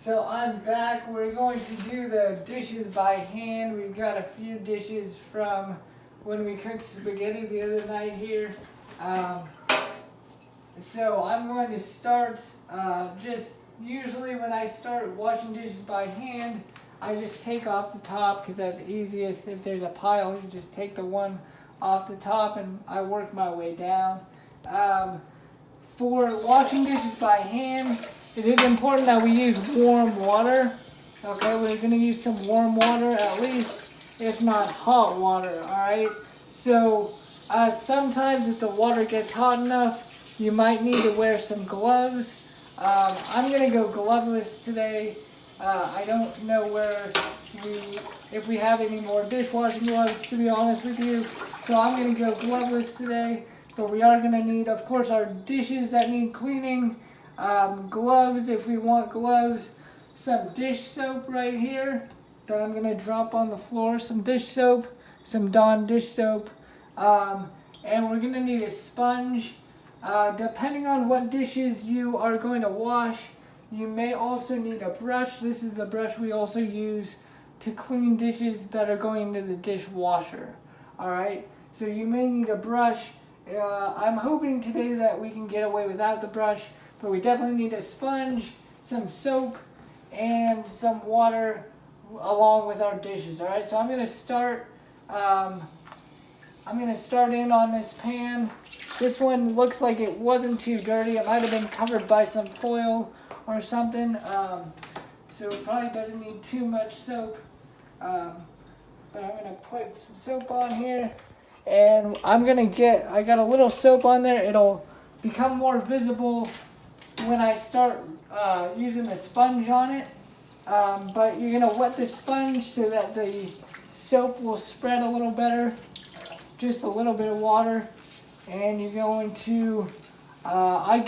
So I'm back. We're going to do the dishes by hand. We've got a few dishes from when we cooked spaghetti the other night here. So I'm going to start, just usually when I start washing dishes by hand, I just take off the top because that's easiest. If there's a pile, you just take the one off the top and I work my way down. For washing dishes by hand, it is important that we use warm water. Okay, we're going to use some warm water at least, if not hot water, alright? So sometimes if the water gets hot enough, you might need to wear some gloves. I'm going to go gloveless today. I don't know if we have any more dishwashing gloves, to be honest with you. So I'm going to go gloveless today. But we are going to need, of course, our dishes that need cleaning, gloves if we want gloves, some dish soap right here that I'm going to drop on the floor, some dish soap, some Dawn dish soap, and we're going to need a sponge. Depending on what dishes you are going to wash, you may also need a brush. This is the brush we also use to clean dishes that are going into the dishwasher. Alright, so you may need a brush. I'm hoping today that we can get away without the brush, but we definitely need a sponge, some soap, and some water along with our dishes. Alright, so I'm going to start in on this pan. This one looks like it wasn't too dirty. It might have been covered by some foil or something, so it probably doesn't need too much soap. But I'm going to put some soap on here. And I got a little soap on there. It'll become more visible when I start using the sponge on it. But you're going to wet the sponge so that the soap will spread a little better. Just a little bit of water. And you're going to, I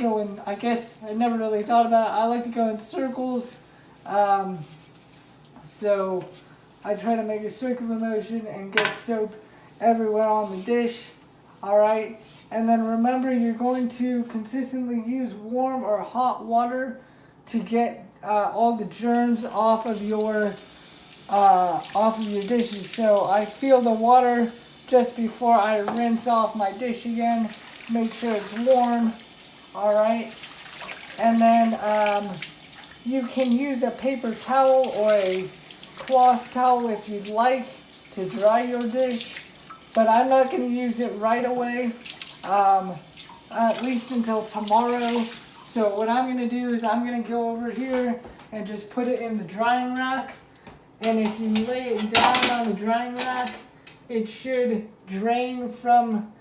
guess I never really thought about it. I like to go in circles. So I try to make a circular motion and get soap everywhere on the dish. Alright, and then remember, you're going to consistently use warm or hot water to get all the germs off of your dishes. So I feel the water just before I rinse off my dish again. Make sure it's warm. Alright, and then you can use a paper towel or a cloth towel if you'd like to dry your dish. But I'm not going to use it right away, at least until tomorrow. So what I'm going to do is I'm going to go over here and just put it in the drying rack. And if you lay it down on the drying rack, it should drain from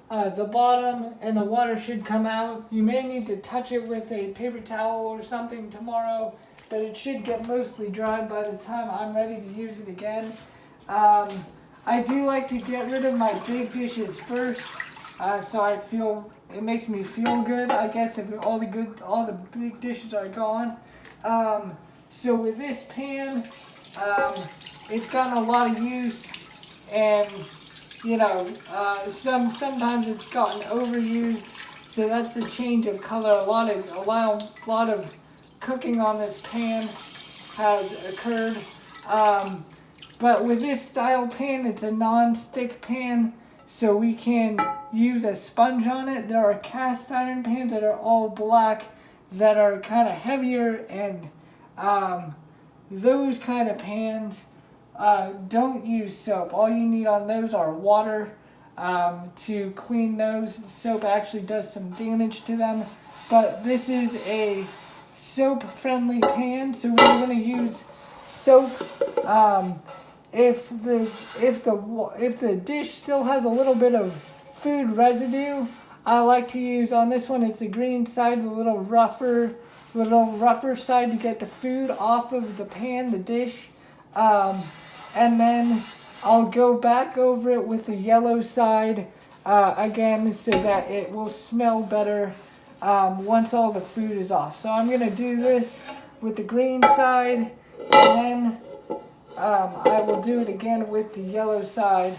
the bottom and the water should come out. You may need to touch it with a paper towel or something tomorrow, but it should get mostly dry by the time I'm ready to use it again. I do like to get rid of my big dishes first, so it makes me feel good, I guess, if all the big dishes are gone. So with this pan, it's gotten a lot of use, and sometimes it's gotten overused, so that's the change of color. A lot of cooking on this pan has occurred. But with this style pan, it's a non-stick pan, so we can use a sponge on it. There are cast iron pans that are all black that are kind of heavier, and those kind of pans don't use soap. All you need on those are water to clean those. Soap actually does some damage to them, but this is a soap-friendly pan, so we're going to use soap. If the dish still has a little bit of food residue, I like to use, on this one it's the green side, the little rougher side to get the food off of the pan, the dish. And then I'll go back over it with the yellow side again so that it will smell better once all the food is off. So I'm going to do this with the green side, and then I will do it again with the yellow side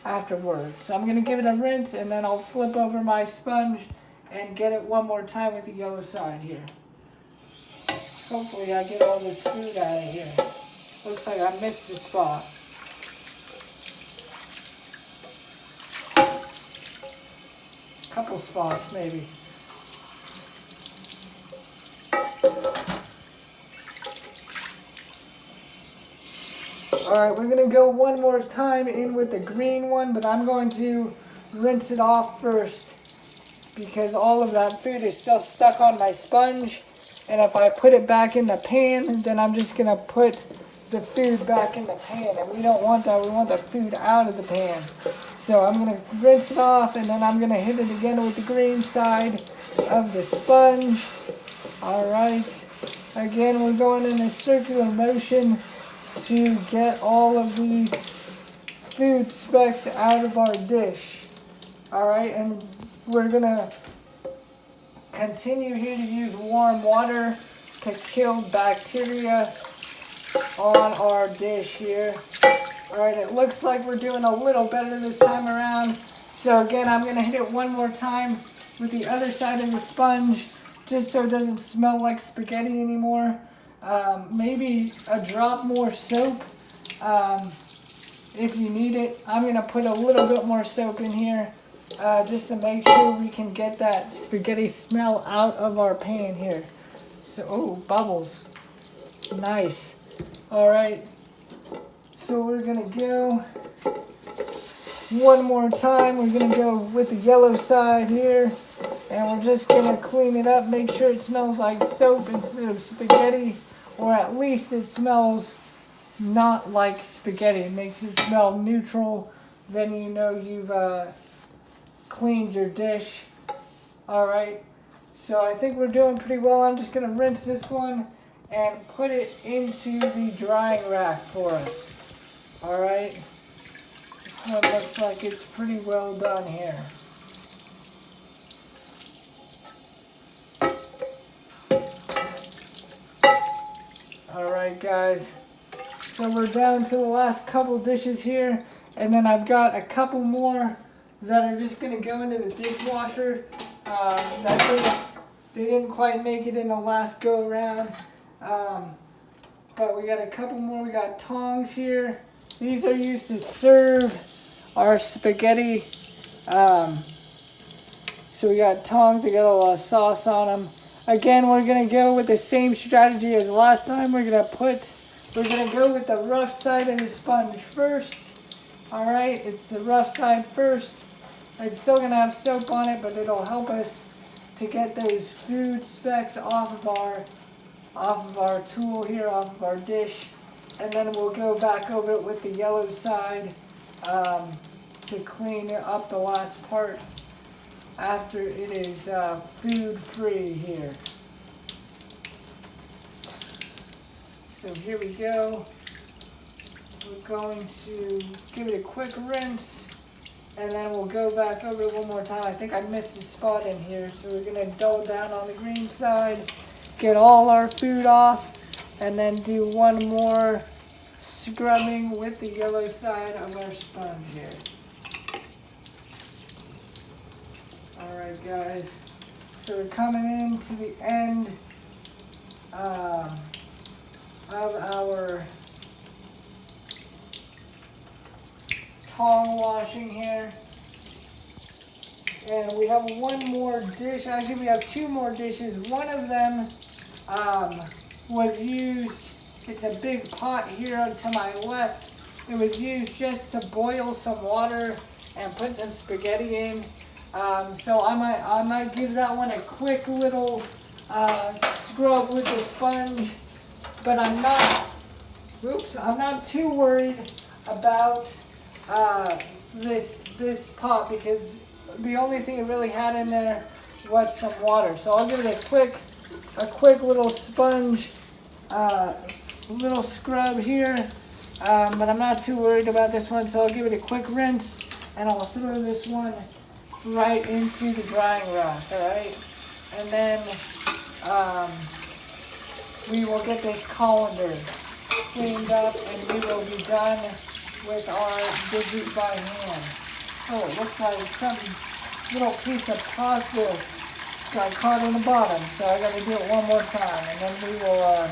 afterwards. So I'm going to give it a rinse, and then I'll flip over my sponge and get it one more time with the yellow side here. Hopefully I get all this food out of here. Looks like I missed a spot. Couple spots maybe. Alright, we're going to go one more time in with the green one, but I'm going to rinse it off first because all of that food is still stuck on my sponge. And if I put it back in the pan, then I'm just going to put the food back in the pan. And we don't want that. We want the food out of the pan. So I'm going to rinse it off, and then I'm going to hit it again with the green side of the sponge. Alright. Again, we're going in a circular motion to get all of these food specks out of our dish. Alright, and we're going to continue here to use warm water to kill bacteria on our dish here. Alright, it looks like we're doing a little better this time around. So again, I'm going to hit it one more time with the other side of the sponge just so it doesn't smell like spaghetti anymore. Maybe a drop more soap if you need it. I'm going to put a little bit more soap in here just to make sure we can get that spaghetti smell out of our pan here. So, oh, bubbles. Nice. Alright, so we're going to go one more time. We're going to go with the yellow side here, and we're just going to clean it up, make sure it smells like soap instead of spaghetti, or at least it smells not like spaghetti. It makes it smell neutral. Then you know you've cleaned your dish. Alright, so I think we're doing pretty well. I'm just going to rinse this one and put it into the drying rack for us. Alright, this one looks like it's pretty well done here. Alright guys, so we're down to the last couple dishes here, and then I've got a couple more that are just going to go into the dishwasher. They didn't quite make it in the last go around. But we got a couple more. We got tongs here. These are used to serve our spaghetti. So we got tongs. They got a lot of sauce on them. Again, we're gonna go with the same strategy as last time. We're gonna go with the rough side of the sponge first. All right, it's the rough side first. It's still gonna have soap on it, but it'll help us to get those food specks off of our tool here, off of our dish, and then we'll go back over it with the yellow side to clean up the last part after it is food free here. So here we go. We're going to give it a quick rinse, and then we'll go back over it one more time. I think I missed a spot in here, so we're going to double down on the green side, get all our food off, and then do one more scrubbing with the yellow side of our sponge here. Alright guys, so we're coming in to the end of our tong washing here. And we have one more dish. Actually, we have two more dishes. One of them was used, it's a big pot here to my left. It was used just to boil some water and put some spaghetti in. So I might give that one a quick little scrub with the sponge, but I'm not too worried about this pot because the only thing it really had in there was some water. So I'll give it a quick little sponge, little scrub here, but I'm not too worried about this one. So I'll give it a quick rinse, and I'll throw this one right into the drying rack. All right, and then we will get this colander cleaned up, and we will be done with our dishes by hand. Oh, it looks like some little piece of pasta got caught in the bottom, so I got to do it one more time, and then we will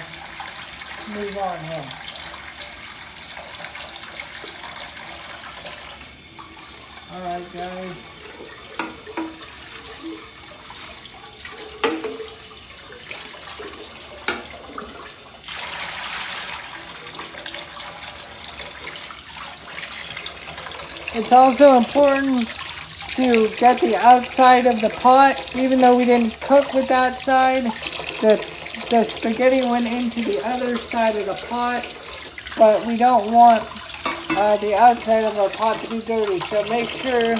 move on here. Alright guys. It's also important to get the outside of the pot, even though we didn't cook with that side. The spaghetti went into the other side of the pot, but we don't want the outside of our pot to be dirty. So make sure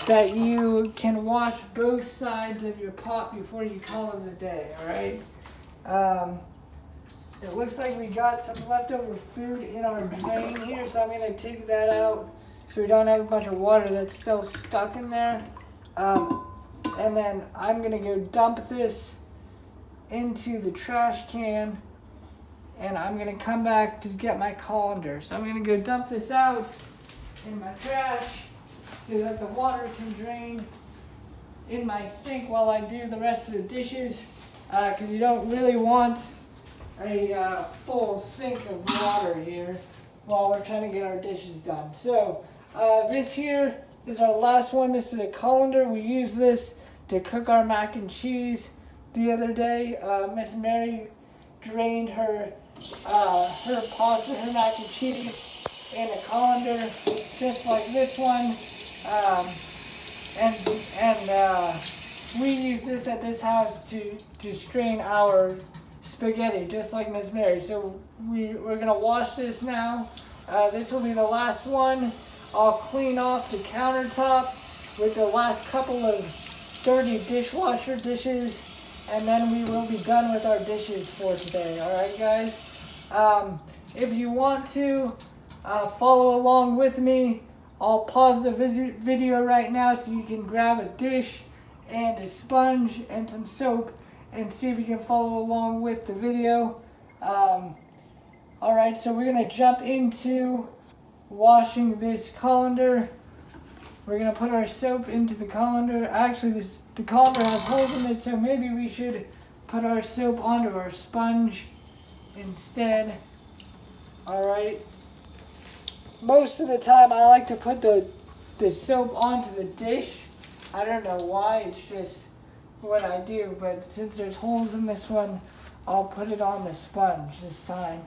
that you can wash both sides of your pot before you call it a day, alright? It looks like we got some leftover food in our drain here, so I'm going to take that out so we don't have a bunch of water that's still stuck in there. And then I'm going to go dump this into the trash can, and I'm going to come back to get my colander. So I'm going to go dump this out in my trash so that the water can drain in my sink while I do the rest of the dishes, because you don't really want a full sink of water here while we're trying to get our dishes done. So this here is our last one. This is a colander. We use this to cook our mac and cheese. The other day, Miss Mary drained her pasta, her mac and cheese in a colander, just like this one. And we use this at this house to strain our spaghetti, just like Miss Mary. So we're gonna wash this now. This will be the last one. I'll clean off the countertop with the last couple of dirty dishwasher dishes, and then we will be done with our dishes for today. Alright guys? If you want to follow along with me, I'll pause the video right now so you can grab a dish and a sponge and some soap and see if you can follow along with the video. Alright, so we're going to jump into washing this colander. We're going to put our soap into the colander. Actually, the colander has holes in it, so maybe we should put our soap onto our sponge instead. Alright. Most of the time I like to put the soap onto the dish. I don't know why, it's just what I do, but since there's holes in this one, I'll put it on the sponge this time.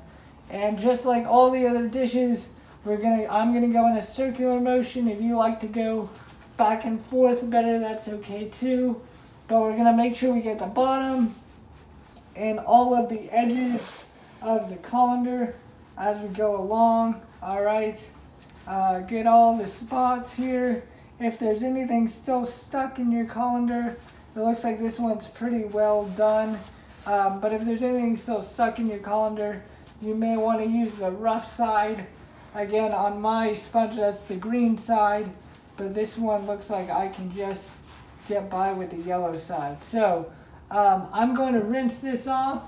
And just like all the other dishes, I'm gonna go in a circular motion. If you like to go back and forth better, that's okay too. But we're gonna make sure we get the bottom and all of the edges of the colander as we go along. Alright, get all the spots here. If there's anything still stuck in your colander, it looks like this one's pretty well done. But if there's anything still stuck in your colander, you may want to use the rough side. Again, on my sponge, that's the green side, but this one looks like I can just get by with the yellow side. So I'm going to rinse this off.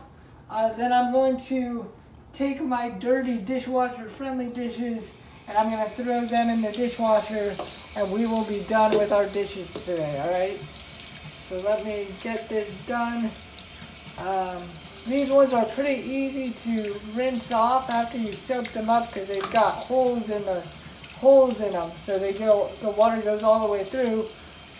Then I'm going to take my dirty dishwasher-friendly dishes, and I'm going to throw them in the dishwasher, and we will be done with our dishes today, alright? So let me get this done. These ones are pretty easy to rinse off after you soak them up because they've got holes in them, so the water goes all the way through,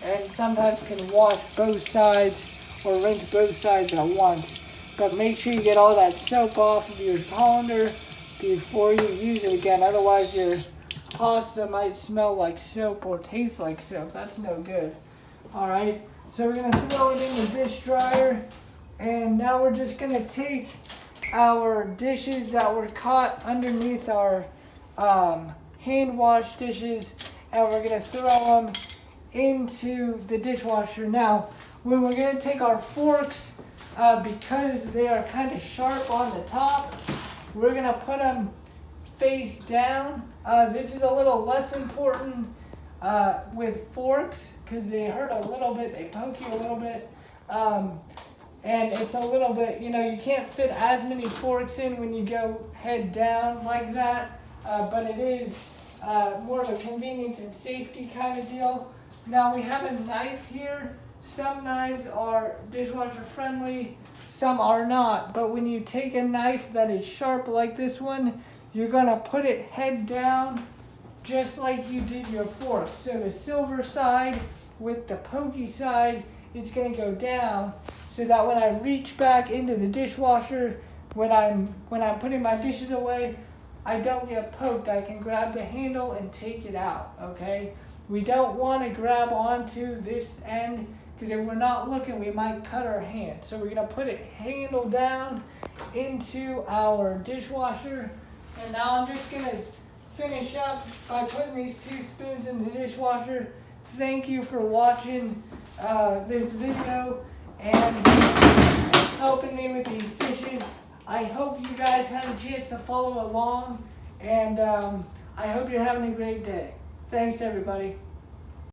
and sometimes can wash both sides or rinse both sides at once. But make sure you get all that soap off of your colander before you use it again, otherwise your pasta might smell like soap or taste like soap. That's no good. Alright, so we're going to throw it in the dish dryer. And now we're just going to take our dishes that were caught underneath our hand wash dishes, and we're going to throw them into the dishwasher. Now, when we're going to take our forks, because they are kind of sharp on the top, we're going to put them face down. This is a little less important with forks because they hurt a little bit, they poke you a little bit. And it's a little bit, you can't fit as many forks in when you go head down like that, but it is more of a convenience and safety kind of deal. Now we have a knife here, some knives are dishwasher friendly, some are not. But when you take a knife that is sharp like this one, you're gonna put it head down just like you did your fork. So the silver side with the pokey side is gonna go down, so that when I reach back into the dishwasher, when I'm putting my dishes away, I don't get poked. I can grab the handle and take it out, okay? We don't want to grab onto this end, because if we're not looking, we might cut our hand. So we're going to put it handle down into our dishwasher. And now I'm just going to finish up by putting these 2 spoons in the dishwasher. Thank you for watching this video and helping me with these dishes. I hope you guys had a chance to follow along, and I hope you're having a great day. Thanks, everybody.